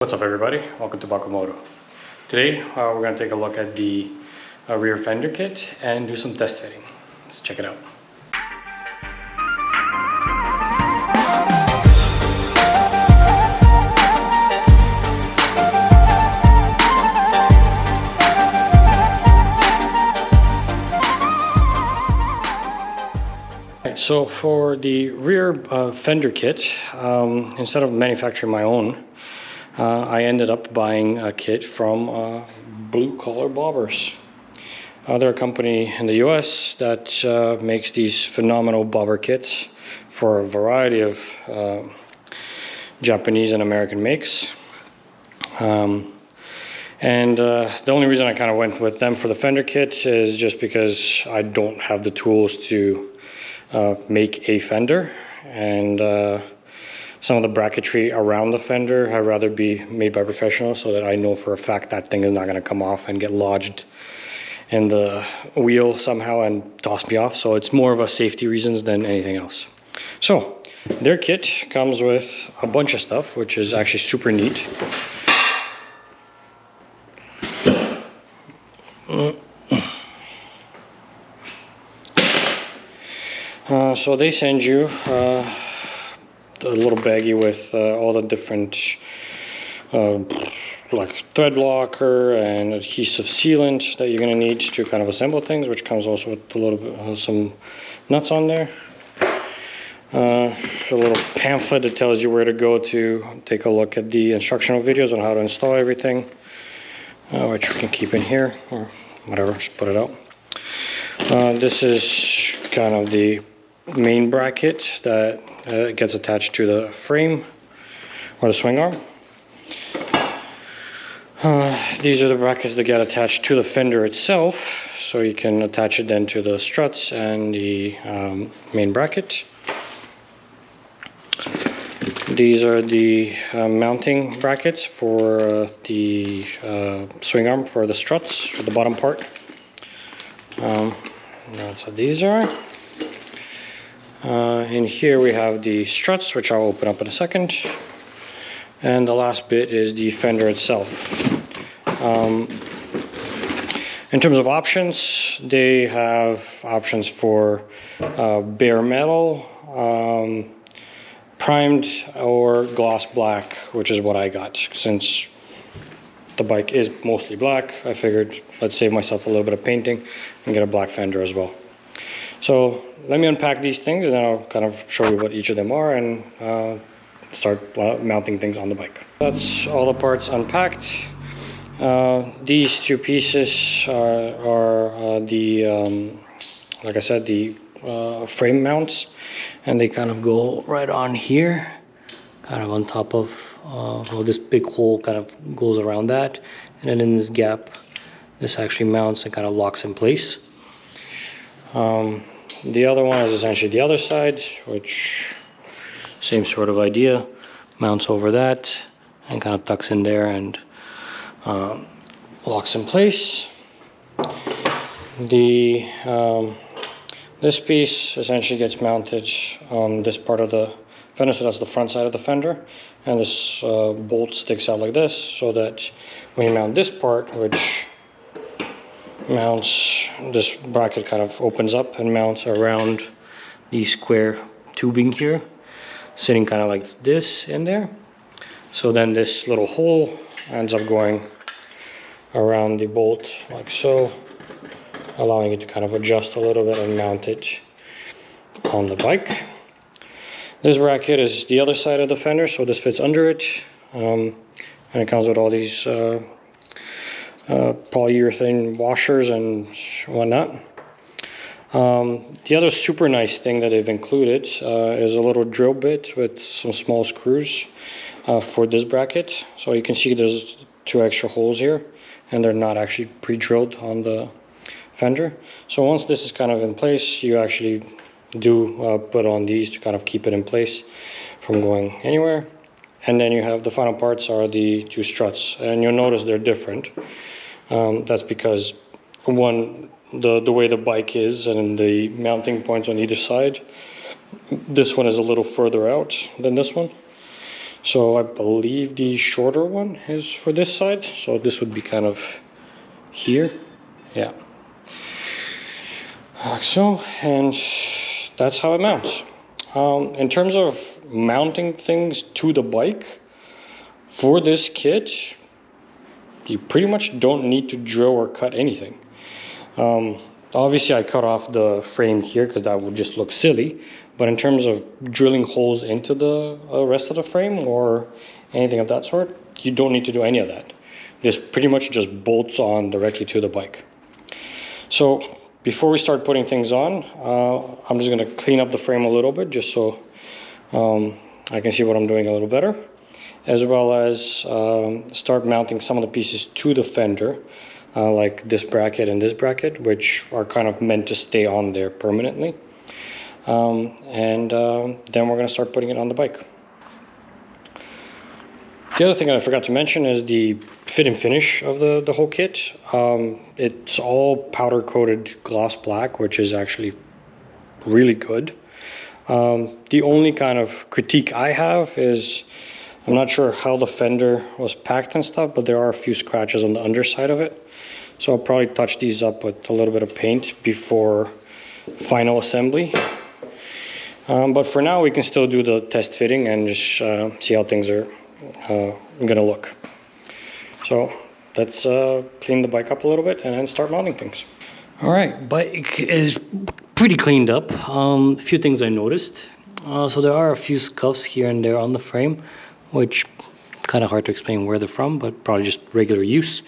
What's up everybody, welcome to Moto. Today we're going to take a look at the rear fender kit and do some test fitting. Let's check it out. So for the rear fender kit, instead of manufacturing my own, I ended up buying a kit from Blue Collar Bobbers. They're a company in the US that makes these phenomenal bobber kits for a variety of Japanese and American makes. The only reason I kind of went with them for the fender kit is just because I don't have the tools to make a fender, and some of the bracketry around the fender I'd rather be made by professionals, so that I know for a fact that thing is not going to come off and get lodged in the wheel somehow and toss me off. So it's more of a safety reasons than anything else. So their kit comes with a bunch of stuff, which is actually super neat. So they send you a little baggie with all the different like thread locker and adhesive sealant that you're going to need to kind of assemble things, which comes also with a little bit some nuts on there. A little pamphlet that tells you where to go to take a look at the instructional videos on how to install everything, which we can keep in here or whatever, just put it out. This is kind of the main bracket that gets attached to the frame or the swing arm. These are the brackets that get attached to the fender itself, so you can attach it then to the struts and the main bracket. These are the mounting brackets for the swing arm for the struts, for the bottom part. That's what these are. In here we have the struts, which I'll open up in a second, and the last bit is the fender itself. In terms of options, they have options for bare metal, primed, or gloss black, which is what I got. Since the bike is mostly black, I figured let's save myself a little bit of painting and get a black fender as well. So let me unpack these things, and then I'll kind of show you what each of them are and start mounting things on the bike. That's all the parts unpacked. These two pieces are the, like I said, the frame mounts, and they kind of go right on here, kind of on top of, well, this big hole kind of goes around that, and then in this gap, this actually mounts and kind of locks in place. The other one is essentially the other side, which same sort of idea, mounts over that and kind of tucks in there and locks in place. This piece essentially gets mounted on this part of the fender, so that's the front side of the fender, and this bolt sticks out like this, so that when you mount this part, which mounts, this bracket kind of opens up and mounts around the square tubing here, sitting kind of like this in there. So then this little hole ends up going around the bolt like so, allowing it to kind of adjust a little bit and mount it on the bike. This bracket is the other side of the fender, so this fits under it, and it comes with all these polyurethane washers and whatnot. The other super nice thing that they've included is a little drill bit with some small screws for this bracket. So you can see there's two extra holes here, and they're not actually pre-drilled on the fender. So once this is kind of in place, you actually do put on these to kind of keep it in place from going anywhere. And then you have the final parts are the two struts, and you'll notice they're different. That's because one, the way the bike is and the mounting points on either side, this one is a little further out than this one. So I believe the shorter one is for this side. So this would be kind of here. Yeah. Like so, and that's how it mounts. In terms of mounting things to the bike, for this kit, you pretty much don't need to drill or cut anything. Obviously I cut off the frame here because that would just look silly, but in terms of drilling holes into the rest of the frame or anything of that sort, you don't need to do any of that. This pretty much just bolts on directly to the bike. So before we start putting things on, I'm just going to clean up the frame a little bit just so I can see what I'm doing a little better, as well as start mounting some of the pieces to the fender, like this bracket and this bracket, which are kind of meant to stay on there permanently. Then we're going to start putting it on the bike. The other thing that I forgot to mention is the fit and finish of the whole kit. It's all powder coated gloss black, which is actually really good. The only kind of critique I have is I'm not sure how the fender was packed and stuff, but there are a few scratches on the underside of it. So I'll probably touch these up with a little bit of paint before final assembly. But for now, we can still do the test fitting and just see how things are gonna look. So let's clean the bike up a little bit and then start mounting things. All right, bike is pretty cleaned up. A few things I noticed. So there are a few scuffs here and there on the frame, which kind of hard to explain where they're from, but probably just regular use.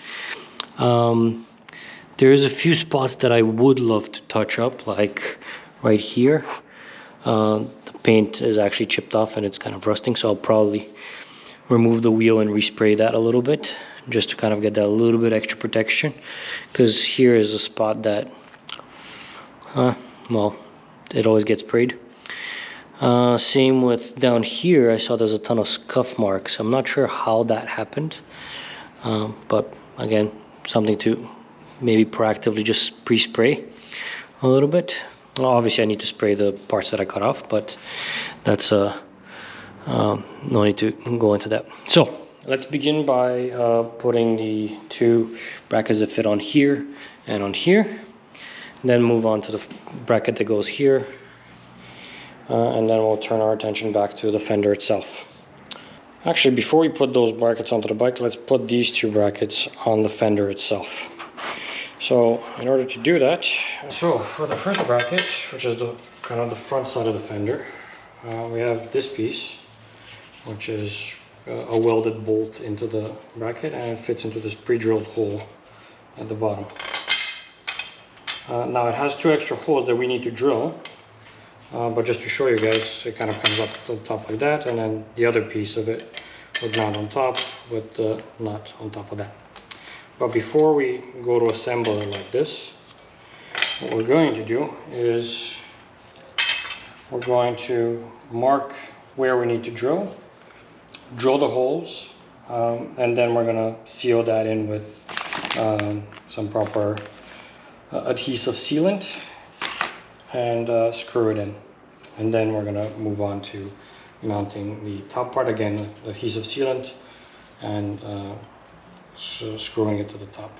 There's a few spots that I would love to touch up, like right here. The paint is actually chipped off and it's kind of rusting, so I'll probably remove the wheel and respray that a little bit just to kind of get that little bit extra protection, because here is a spot that well, it always gets sprayed. Same with down here. I saw there's a ton of scuff marks. I'm not sure how that happened, but again, something to maybe proactively just pre-spray a little bit. Well, obviously I need to spray the parts that I cut off, but that's no need to go into that. So let's begin by putting the two brackets that fit on here and on here, then move on to the bracket that goes here, and then we'll turn our attention back to the fender itself. Actually, before we put those brackets onto the bike, let's put these two brackets on the fender itself. So in order to do that, so for the first bracket, which is the kind of the front side of the fender, we have this piece, which is a welded bolt into the bracket, and it fits into this pre-drilled hole at the bottom. Now it has two extra holes that we need to drill, but just to show you guys, it kind of comes up to the top like that, and then the other piece of it would mount on top with the nut on top of that. But before we go to assemble it like this, what we're going to do is we're going to mark where we need to drill the holes, and then we're going to seal that in with some proper adhesive sealant and screw it in. And then we're going to move on to mounting the top part, again adhesive sealant and screwing it to the top.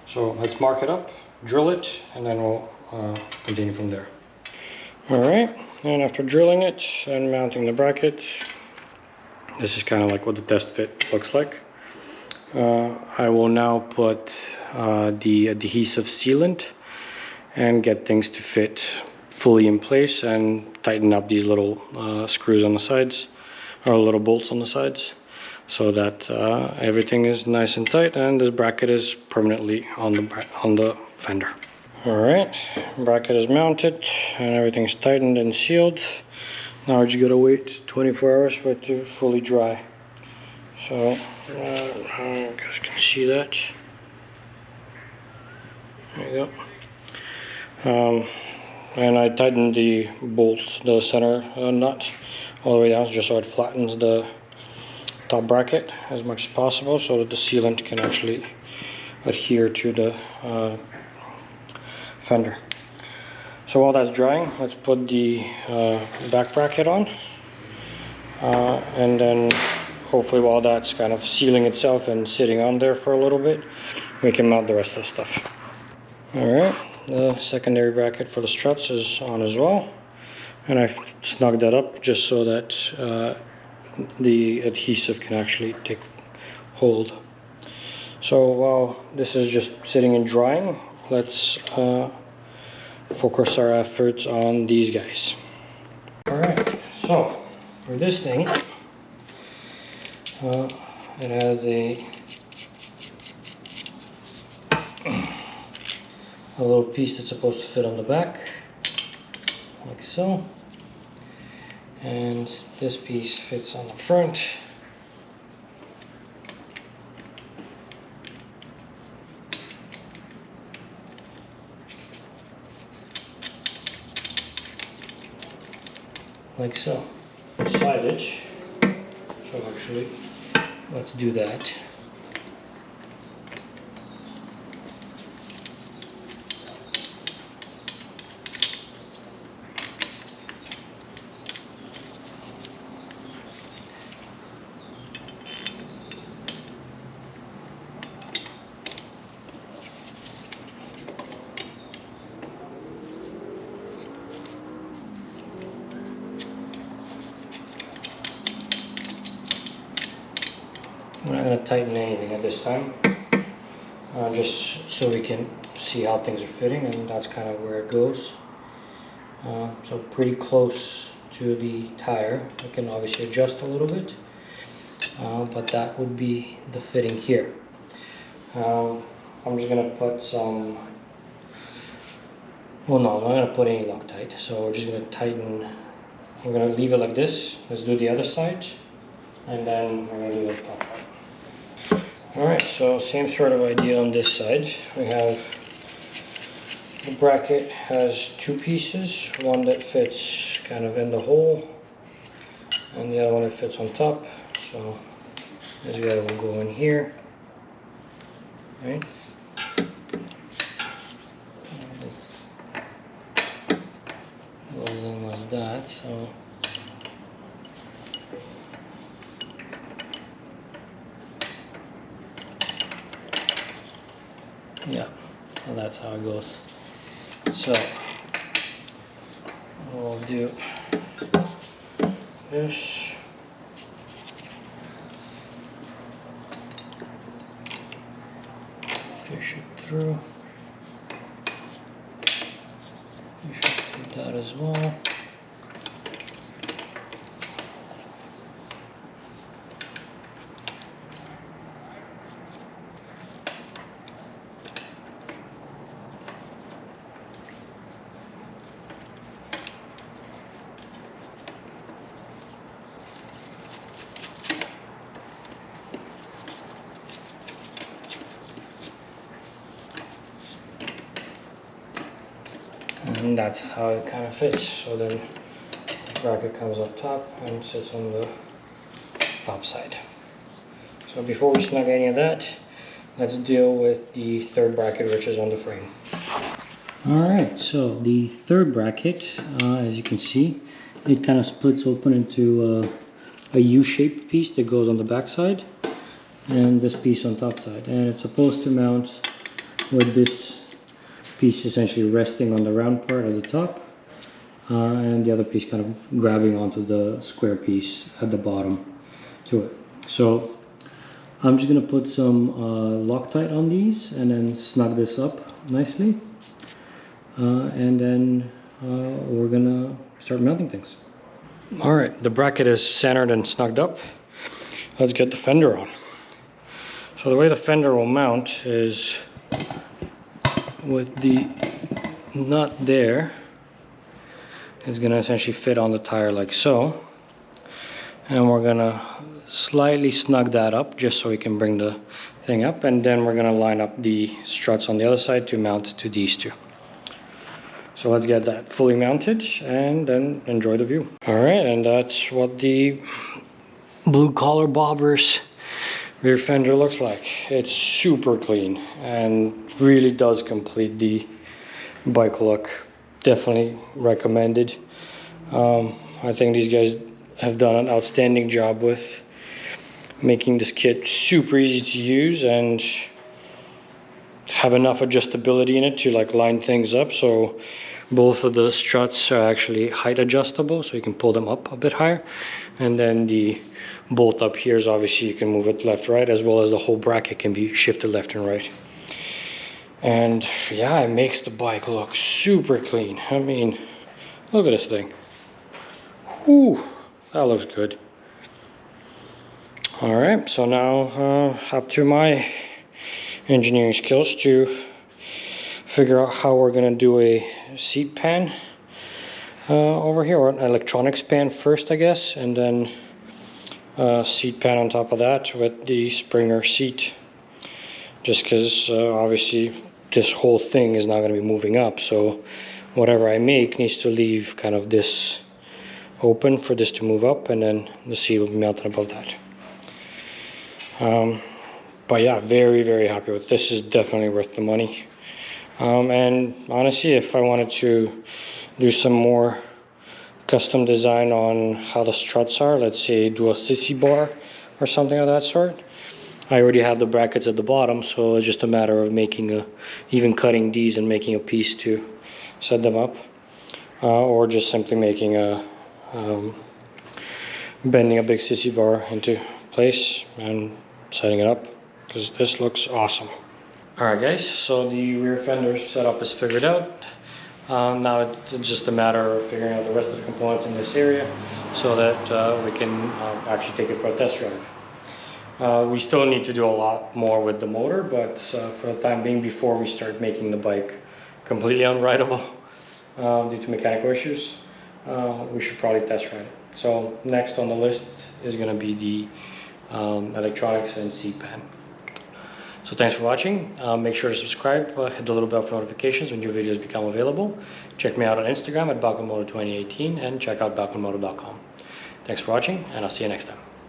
So let's mark it up, drill it, and then we'll continue from there. All right, and after drilling it and mounting the bracket, this is kind of like what the test fit looks like. I will now put the adhesive sealant and get things to fit fully in place and tighten up these little screws on the sides, or little bolts on the sides, so that everything is nice and tight and this bracket is permanently on the fender. All right, bracket is mounted and everything's tightened and sealed. Now we just gotta wait 24 hours for it to fully dry. So you guys can see that. There you go. And I tightened the bolt, the center nut, all the way down just so it flattens the top bracket as much as possible, so that the sealant can actually adhere to the fender. So while that's drying, let's put the back bracket on. and then hopefully while that's kind of sealing itself and sitting on there for a little bit, we can mount the rest of the stuff. Alright, the secondary bracket for the struts is on as well, and I've snugged that up just so that the adhesive can actually take hold. So while this is just sitting and drying, let's focus our efforts on these guys. Alright, so for this thing, it has a little piece that's supposed to fit on the back, like so, and this piece fits on the front. Like so. Slide it. So actually, let's do that. We're not going to tighten anything at this time, just so we can see how things are fitting, and that's kind of where it goes. So pretty close to the tire. I can obviously adjust a little bit, but that would be the fitting here. I'm just going to put some, well no, I'm not going to put any Loctite, so we're just going to tighten. We're going to leave it like this. Let's do the other side, and then we're going to do the top part. Alright, so same sort of idea on this side. We have the bracket has two pieces, one that fits kind of in the hole and the other one that fits on top. So this guy will go in here, right? And this goes in like that, so yeah, so that's how it goes. So we'll do this. Fish it through. Fish it through that as well. And that's how it kind of fits. So then the bracket comes up top and sits on the top side. So before we snug any of that, let's deal with the third bracket, which is on the frame. Alright, so the third bracket, as you can see, it kind of splits open into a U-shaped piece that goes on the back side and this piece on top side. And it's supposed to mount with this piece essentially resting on the round part at the top, and the other piece kind of grabbing onto the square piece at the bottom to it. So I'm just going to put some Loctite on these and then snug this up nicely, and then we're going to start mounting things. Alright, the bracket is centered and snugged up. Let's get the fender on. So the way the fender will mount is with the nut there is going to essentially fit on the tire like so, and we're going to slightly snug that up just so we can bring the thing up, and then we're going to line up the struts on the other side to mount to these two. So let's get that fully mounted and then enjoy the view. Alright, and that's what the blue collar bobbers rear fender looks like. It's super clean and really does complete the bike look. Definitely recommended. I think these guys have done an outstanding job with making this kit super easy to use and have enough adjustability in it to like line things up. So both of the struts are actually height adjustable, so you can pull them up a bit higher. And then the bolt up here is obviously you can move it left, right, as well as the whole bracket can be shifted left and right. And yeah, it makes the bike look super clean. I mean, look at this thing. Ooh, that looks good. All right, so now up to my engineering skills to figure out how we're gonna do a seat pan over here, or an electronics pan first, I guess, and then a seat pan on top of that with the Springer seat. Just because obviously this whole thing is not going to be moving up, so whatever I make needs to leave kind of this open for this to move up, and then the seat will be mounted above that. But yeah, very, very happy with this. Is definitely worth the money. And honestly, if I wanted to do some more custom design on how the struts are, let's say do a sissy bar or something of that sort, I already have the brackets at the bottom, so it's just a matter of making even cutting these and making a piece to set them up, or just simply making bending a big sissy bar into place and setting it up, because this looks awesome. Alright guys, so the rear fender setup is figured out. Now it's just a matter of figuring out the rest of the components in this area so that we can actually take it for a test drive. We still need to do a lot more with the motor, but for the time being, before we start making the bike completely unrideable due to mechanical issues, we should probably test ride it. So next on the list is going to be the electronics and seat pan. So thanks for watching. Make sure to subscribe, hit the little bell for notifications when new videos become available. Check me out on Instagram at Balkan Moto 2018 and check out balkanmoto.com. Thanks for watching, and I'll see you next time.